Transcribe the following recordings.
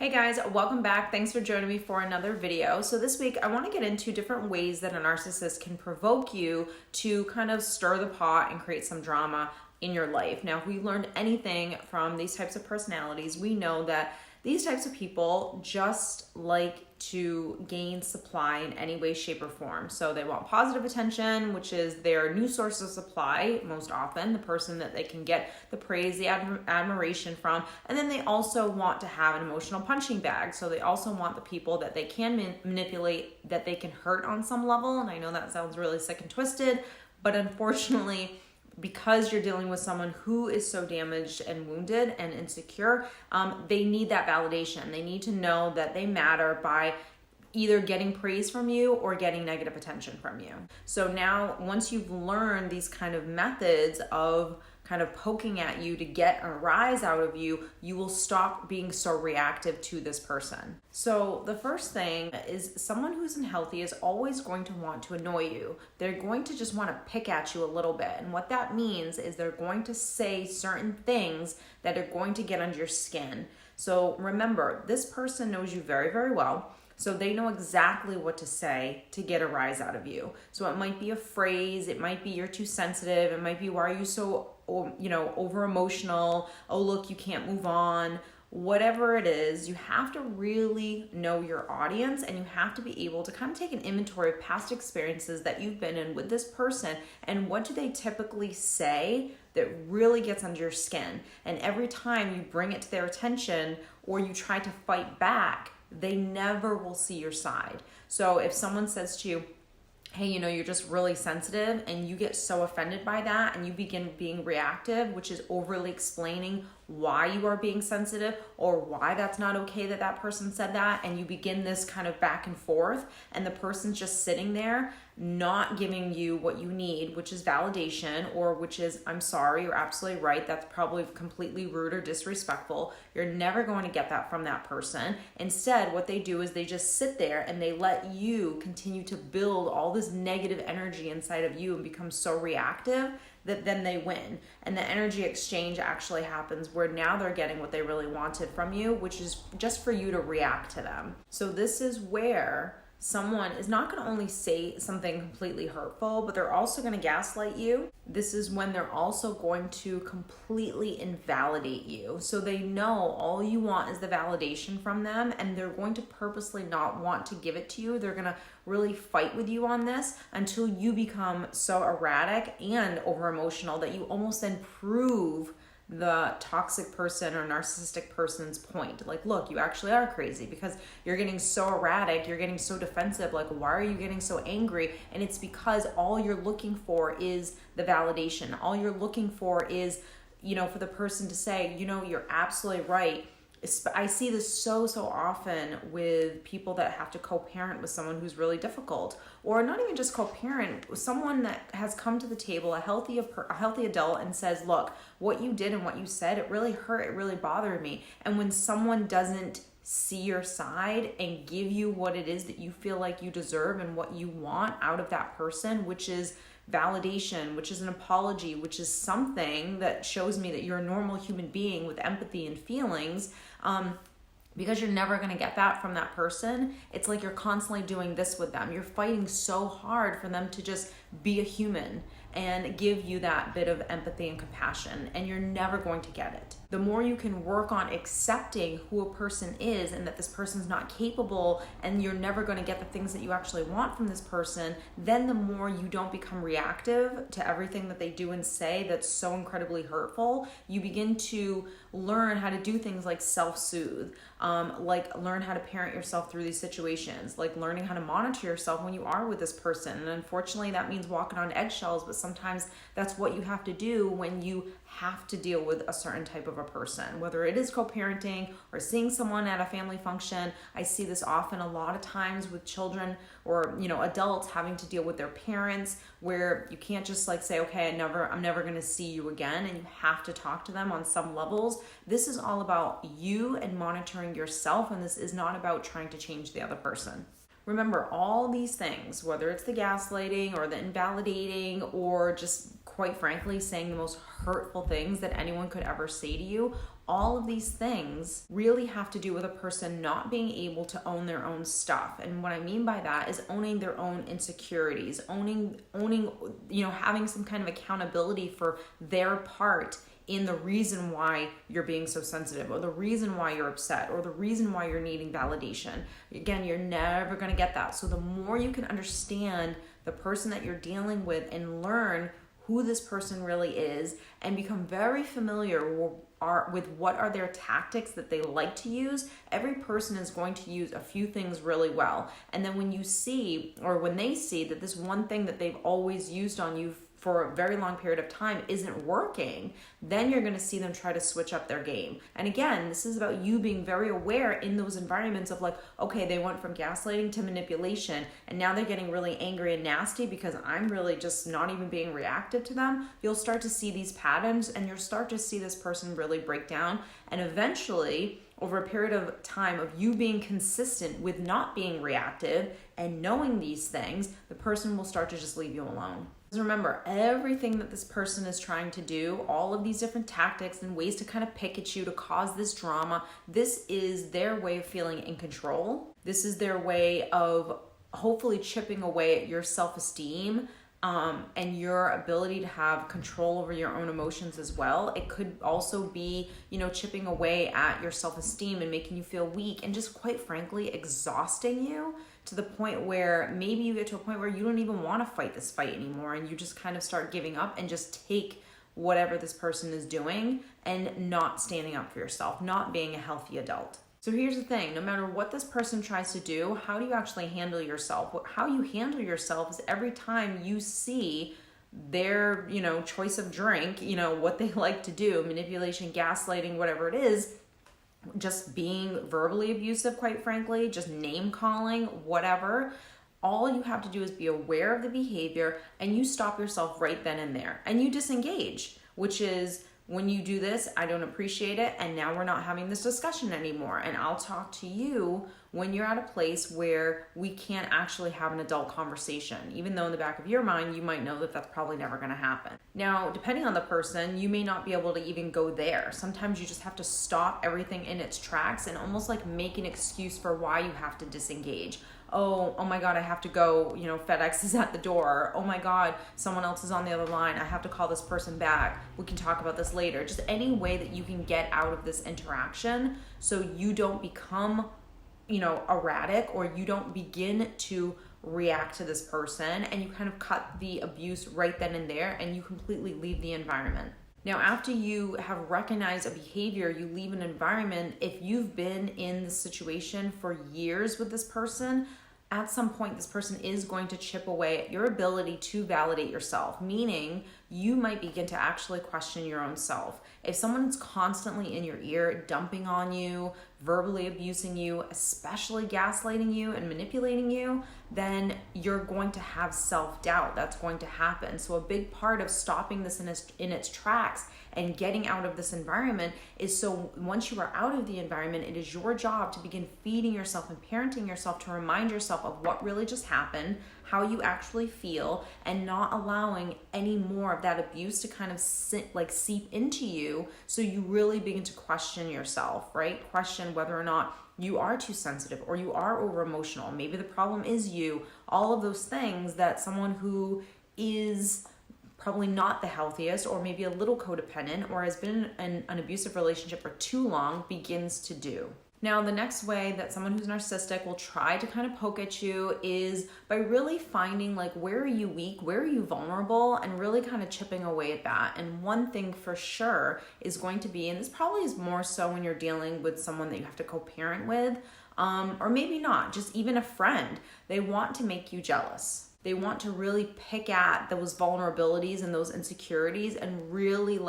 Hey guys, welcome back. Thanks for joining me for another video. So this week I want to get into different ways that a narcissist can provoke you to kind of stir the pot and create some drama in your life. Now, if we learned anything from these types of personalities, we know that these types of people just like to gain supply in any way, shape, or form. So they want positive attention, which is their new source of supply, most often, the person that they can get the praise, the admiration from. And then they also want to have an emotional punching bag. So they also want the people that they can manipulate, that they can hurt on some level. And I know that sounds really sick and twisted, but unfortunately, because you're dealing with someone who is so damaged and wounded and insecure, they need that validation. They need to know that they matter by either getting praise from you or getting negative attention from you. So now, once you've learned these kind of methods of kind of poking at you to get a rise out of you, you will stop being so reactive to this person. So the first thing is, someone who's unhealthy is always going to want to annoy you. They're going to just want to pick at you a little bit. And what that means is they're going to say certain things that are going to get under your skin. So remember, this person knows you very, very well. So they know exactly what to say to get a rise out of you. So it might be a phrase, it might be you're too sensitive, it might be why are you so, over emotional, oh look, you can't move on. Whatever it is, you have to really know your audience, and you have to be able to kind of take an inventory of past experiences that you've been in with this person, and what do they typically say that really gets under your skin. And every time you bring it to their attention or you try to fight back, they never will see your side. So if someone says to you, hey, you're just really sensitive, and you get so offended by that and you begin being reactive, which is overly explaining why you are being sensitive or why that's not okay that that person said that, and you begin this kind of back and forth, and the person's just sitting there not giving you what you need, which is validation, or which is, I'm sorry, you're absolutely right, that's probably completely rude or disrespectful. You're never going to get that from that person. Instead, what they do is they just sit there and they let you continue to build all this negative energy inside of you and become so reactive that then they win. And the energy exchange actually happens where now they're getting what they really wanted from you, which is just for you to react to them. So this is where someone is not going to only say something completely hurtful, but they're also going to gaslight you. This is when they're also going to completely invalidate you. So they know all you want is the validation from them, and they're going to purposely not want to give it to you. They're going to really fight with you on this until you become so erratic and over emotional that you almost then prove the toxic person or narcissistic person's point. Like, look, you actually are crazy because you're getting so erratic, you're getting so defensive. Like, why are you getting so angry? And it's because all you're looking for is the validation. All you're looking for is, for the person to say, you're absolutely right. I see this so often with people that have to co-parent with someone who's really difficult, or not even just co-parent, someone that has come to the table, a healthy adult, and says, look, what you did and what you said, it really hurt, it really bothered me. And when someone doesn't see your side and give you what it is that you feel like you deserve and what you want out of that person, which is validation, which is an apology, which is something that shows me that you're a normal human being with empathy and feelings, because you're never going to get that from that person. It's like you're constantly doing this with them. You're fighting so hard for them to just be a human and give you that bit of empathy and compassion, and you're never going to get it. The more you can work on accepting who a person is and that this person's not capable and you're never going to get the things that you actually want from this person, then the more you don't become reactive to everything that they do and say that's so incredibly hurtful. You begin to learn how to do things like self-soothe, like learn how to parent yourself through these situations, like learning how to monitor yourself when you are with this person. And unfortunately, that means walking on eggshells, but sometimes that's what you have to do when you have to deal with a certain type of a person, whether it is co-parenting or seeing someone at a family function. I see this often a lot of times with children or adults having to deal with their parents, where you can't just say, okay, I'm never going to see you again, and you have to talk to them on some levels. This is all about you and monitoring yourself, and this is not about trying to change the other person. Remember, all these things, whether it's the gaslighting or the invalidating or just quite frankly saying the most hurtful things that anyone could ever say to you, all of these things really have to do with a person not being able to own their own stuff. And what I mean by that is owning their own insecurities, owning, having some kind of accountability for their part in the reason why you're being so sensitive, or the reason why you're upset, or the reason why you're needing validation. Again, you're never going to get that. So the more you can understand the person that you're dealing with and learn who this person really is and become very familiar with what are their tactics that they like to use, every person is going to use a few things really well. And then when they see that this one thing that they've always used on you for a very long period of time isn't working, then you're going to see them try to switch up their game. And again, this is about you being very aware in those environments of like, okay, they went from gaslighting to manipulation, and now they're getting really angry and nasty because I'm really just not even being reactive to them. You'll start to see these patterns, and you'll start to see this person really break down. And eventually, over a period of time of you being consistent with not being reactive and knowing these things, the person will start to just leave you alone. Remember, everything that this person is trying to do, all of these different tactics and ways to kind of pick at you to cause this drama, this is their way of feeling in control. This is their way of hopefully chipping away at your self-esteem and your ability to have control over your own emotions as well. It could also be, chipping away at your self-esteem and making you feel weak and just quite frankly exhausting you to the point where maybe you get to a point where you don't even want to fight this fight anymore, and you just kind of start giving up and just take whatever this person is doing and not standing up for yourself, not being a healthy adult. So here's the thing, no matter what this person tries to do, how do you actually handle yourself? How you handle yourself is every time you see their, choice of drink, what they like to do, manipulation, gaslighting, whatever it is, just being verbally abusive, quite frankly, just name calling, whatever. All you have to do is be aware of the behavior, and you stop yourself right then and there, and you disengage, which is, when you do this, I don't appreciate it, and now we're not having this discussion anymore, and I'll talk to you when you're at a place where we can't actually have an adult conversation, even though in the back of your mind, you might know that that's probably never gonna happen. Now, depending on the person, you may not be able to even go there. Sometimes you just have to stop everything in its tracks and almost like make an excuse for why you have to disengage. Oh my God, I have to go, FedEx is at the door. Oh my God, someone else is on the other line. I have to call this person back. We can talk about this later. Just any way that you can get out of this interaction so you don't become, erratic, or you don't begin to react to this person, and you kind of cut the abuse right then and there, and you completely leave the environment. Now, after you have recognized a behavior, you leave an environment. If you've been in the situation for years with this person, at some point, this person is going to chip away at your ability to validate yourself, meaning you might begin to actually question your own self. If someone's constantly in your ear, dumping on you, verbally abusing you, especially gaslighting you and manipulating you, then you're going to have self-doubt. That's going to happen. So a big part of stopping this in its tracks and getting out of this environment is, so once you are out of the environment, it is your job to begin feeding yourself and parenting yourself to remind yourself of what really just happened, how you actually feel, and not allowing any more of that abuse to kind of seep into you, so you really begin to question yourself, right? Question whether or not you are too sensitive or you are over emotional. Maybe the problem is you. All of those things that someone who is probably not the healthiest, or maybe a little codependent, or has been in an abusive relationship for too long, begins to do. Now, the next way that someone who's narcissistic will try to kind of poke at you is by really finding like, where are you weak, where are you vulnerable, and really kind of chipping away at that. And one thing for sure is going to be, and this probably is more so when you're dealing with someone that you have to co-parent with, or maybe not, just even a friend, they want to make you jealous. They want to really pick at those vulnerabilities and those insecurities and really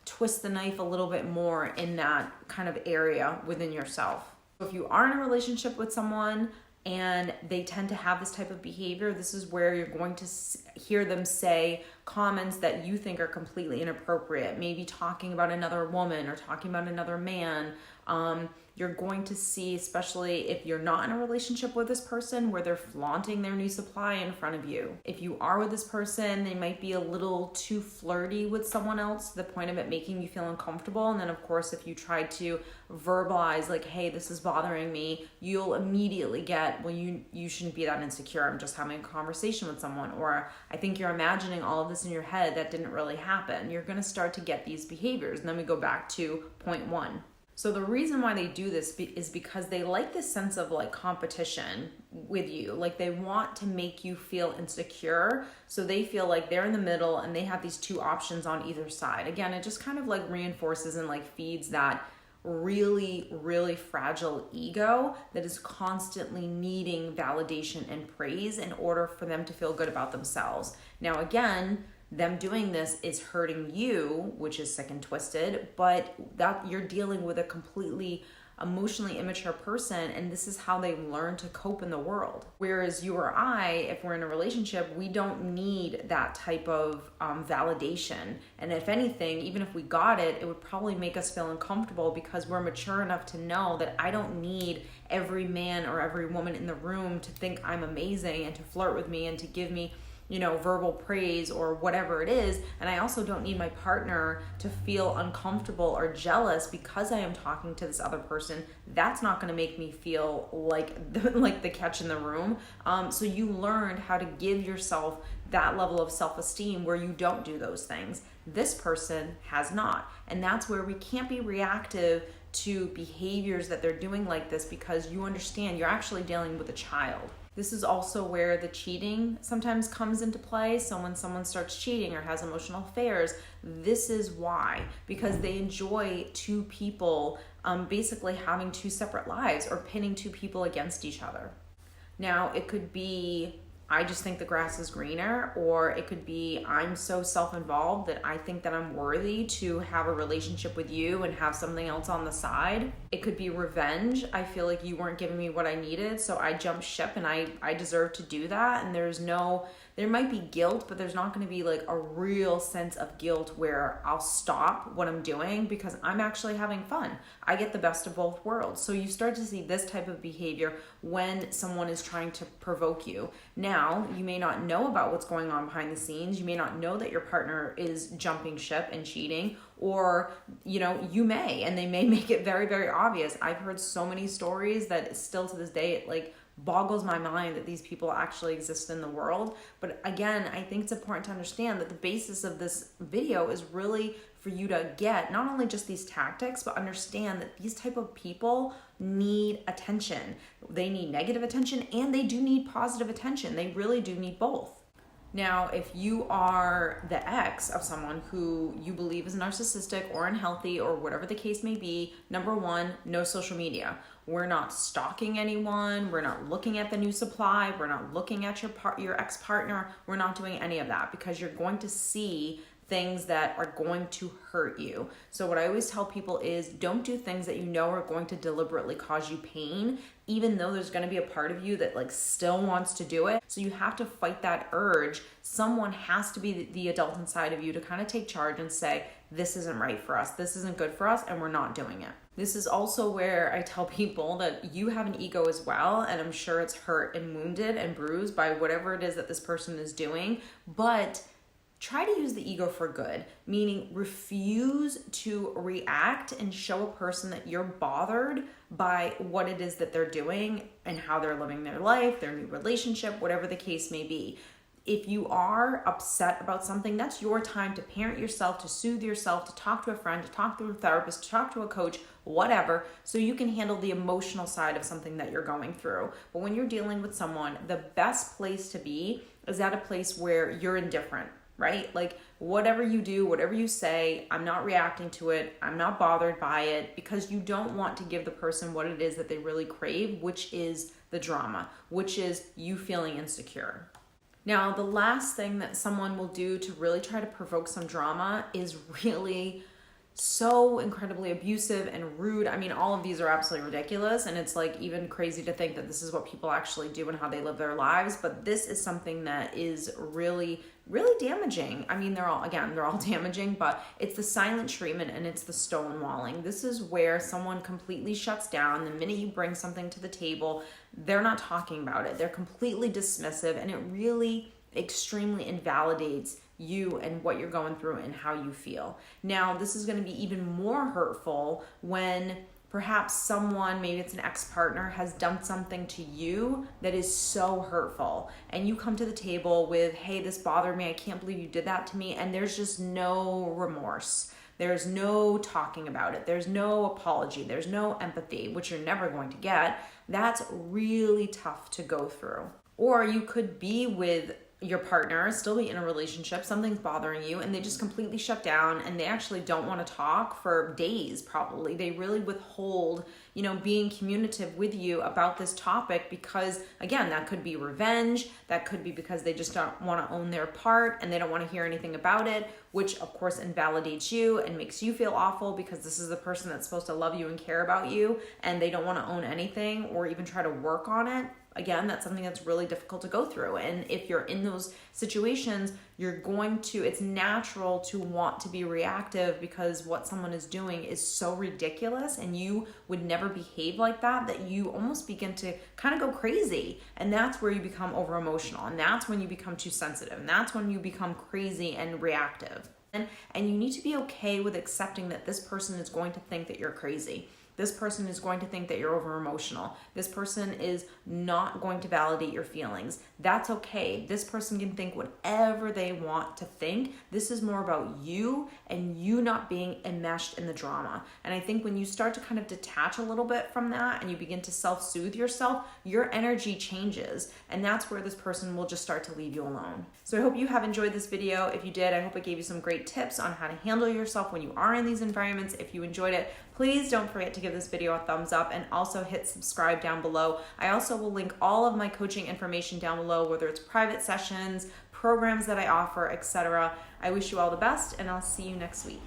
twist the knife a little bit more in that kind of area within yourself. So if you are in a relationship with someone and they tend to have this type of behavior, this is where you're going to hear them say, comments that you think are completely inappropriate, maybe talking about another woman or talking about another man. You're going to see, especially if you're not in a relationship with this person, where they're flaunting their new supply in front of you. If you are with this person, they might be a little too flirty with someone else to the point of it making you feel uncomfortable. And then of course, if you try to verbalize like, hey, this is bothering me, you'll immediately get, well, you shouldn't be that insecure. I'm just having a conversation with someone. Or I think you're imagining all of this in your head. That didn't really happen. You're going to start to get these behaviors. And then we go back to point one. So the reason why they do this is because they like this sense of like competition with you. Like they want to make you feel insecure. So they feel like they're in the middle and they have these two options on either side. Again, it just kind of like reinforces and like feeds that really, really fragile ego that is constantly needing validation and praise in order for them to feel good about themselves. Now, again, them doing this is hurting you, which is sick and twisted, but that you're dealing with a completely emotionally immature person, and this is how they learn to cope in the world. Whereas you or I, if we're in a relationship, we don't need that type of validation. And if anything, even if we got it, it would probably make us feel uncomfortable because we're mature enough to know that I don't need every man or every woman in the room to think I'm amazing and to flirt with me and to give me verbal praise or whatever it is. And I also don't need my partner to feel uncomfortable or jealous because I am talking to this other person. That's not going to make me feel like the catch in the room. So you learned how to give yourself that level of self-esteem where you don't do those things. This person has not. And that's where we can't be reactive to behaviors that they're doing like this, because you understand you're actually dealing with a child. This is also where the cheating sometimes comes into play. So when someone starts cheating or has emotional affairs, this is why, because they enjoy two people basically having two separate lives or pitting two people against each other. Now, it could be, I just think the grass is greener, or it could be, I'm so self-involved that I think that I'm worthy to have a relationship with you and have something else on the side. It could be revenge. I feel like you weren't giving me what I needed, so I jumped ship and I deserve to do that. And there might be guilt, but there's not going to be like a real sense of guilt where I'll stop what I'm doing because I'm actually having fun. I get the best of both worlds. So you start to see this type of behavior when someone is trying to provoke you. Now, you may not know about what's going on behind the scenes. You may not know that your partner is jumping ship and cheating, or, you may, and they may make it very, very obvious. I've heard so many stories that still to this day, it like boggles my mind that these people actually exist in the world. But again, I think it's important to understand that the basis of this video is really for you to get not only just these tactics, but understand that these type of people need attention. They need negative attention and they do need positive attention. They really do need both. Now, if you are the ex of someone who you believe is narcissistic or unhealthy or whatever the case may be, number one, no social media. We're not stalking anyone. We're not looking at the new supply. We're not looking at your ex-partner. We're not doing any of that because you're going to see things that are going to hurt you. So what I always tell people is don't do things that you know are going to deliberately cause you pain, even though there's going to be a part of you that like still wants to do it. So you have to fight that urge. Someone has to be the adult inside of you to kind of take charge and say, this isn't right for us. This isn't good for us, and we're not doing it. This is also where I tell people that you have an ego as well, and I'm sure it's hurt and wounded and bruised by whatever it is that this person is doing, but try to use the ego for good, meaning refuse to react and show a person that you're bothered by what it is that they're doing and how they're living their life, their new relationship, whatever the case may be. If you are upset about something, that's your time to parent yourself, to soothe yourself, to talk to a friend, to talk to a therapist, to talk to a coach, whatever, so you can handle the emotional side of something that you're going through. But when you're dealing with someone, the best place to be is at a place where you're indifferent, right? Like whatever you do, whatever you say, I'm not reacting to it. I'm not bothered by it, because you don't want to give the person what it is that they really crave, which is the drama, which is you feeling insecure. Now, the last thing that someone will do to really try to provoke some drama is really so incredibly abusive and rude. I mean, all of these are absolutely ridiculous, and it's like even crazy to think that this is what people actually do and how they live their lives, but this is something that is really damaging. I mean, they're all damaging, but it's the silent treatment and it's the stonewalling. This is where someone completely shuts down. The minute you bring something to the table, they're not talking about it. They're completely dismissive, and it really extremely invalidates you and what you're going through and how you feel. Now, this is going to be even more hurtful when perhaps someone, maybe it's an ex-partner, has done something to you that is so hurtful, and you come to the table with, hey, this bothered me, I can't believe you did that to me, and there's just no remorse. There's no talking about it. There's no apology. There's no empathy, which you're never going to get. That's really tough to go through. Or you could be with your partner, still be in a relationship, something's bothering you, and they just completely shut down, and they actually don't want to talk for days probably. They really withhold, being communicative with you about this topic because, again, that could be revenge. That could be because they just don't want to own their part and they don't want to hear anything about it, which of course invalidates you and makes you feel awful because this is the person that's supposed to love you and care about you, and they don't want to own anything or even try to work on it. Again, that's something that's really difficult to go through. And if you're in those situations, it's natural to want to be reactive because what someone is doing is so ridiculous and you would never behave like that you almost begin to kind of go crazy. And that's where you become over emotional. And that's when you become too sensitive. And that's when you become crazy and reactive. And you need to be okay with accepting that this person is going to think that you're crazy. This person is going to think that you're over emotional. This person is not going to validate your feelings. That's okay. This person can think whatever they want to think. This is more about you and you not being enmeshed in the drama. And I think when you start to kind of detach a little bit from that and you begin to self-soothe yourself, your energy changes. And that's where this person will just start to leave you alone. So I hope you have enjoyed this video. If you did, I hope it gave you some great tips on how to handle yourself when you are in these environments. If you enjoyed it, please don't forget to give this video a thumbs up and also hit subscribe down below. I also will link all of my coaching information down below, whether it's private sessions, programs that I offer, etc. I wish you all the best, and I'll see you next week.